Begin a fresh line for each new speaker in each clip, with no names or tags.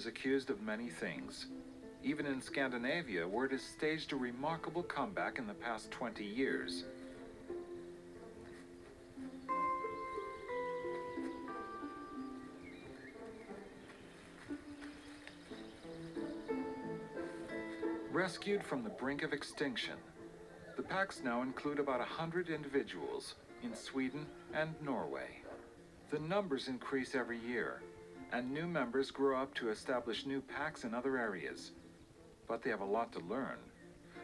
is accused of many things. Even in Scandinavia, where it has staged a remarkable comeback in the past 20 years. Rescued from the brink of extinction, the packs now include about 100 individuals in Sweden and Norway. The numbers increase every year, and new members grow up to establish new packs in other areas. But they have a lot to learn,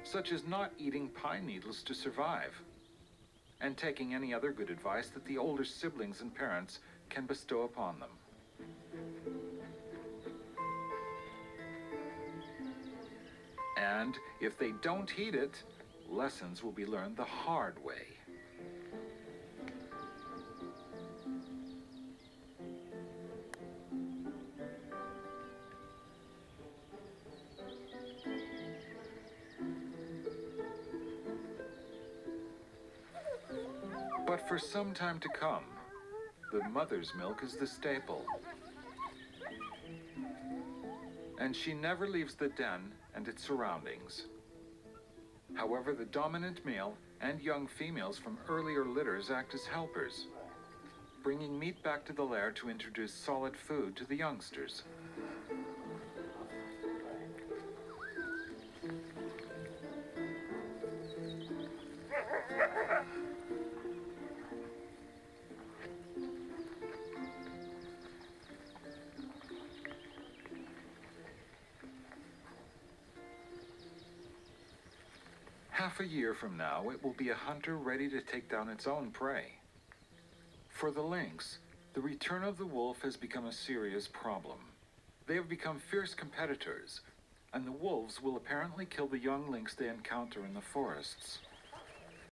such as not eating pine needles to survive, and taking any other good advice that the older siblings and parents can bestow upon them. And if they don't heed it, lessons will be learned the hard way. But for some time to come, the mother's milk is the staple. And she never leaves the den and its surroundings. However, the dominant male and young females from earlier litters act as helpers, bringing meat back to the lair to introduce solid food to the youngsters. Half a year from now, it will be a hunter ready to take down its own prey. For the lynx, the return of the wolf has become a serious problem. They have become fierce competitors, and the wolves will apparently kill the young lynx they encounter in the forests.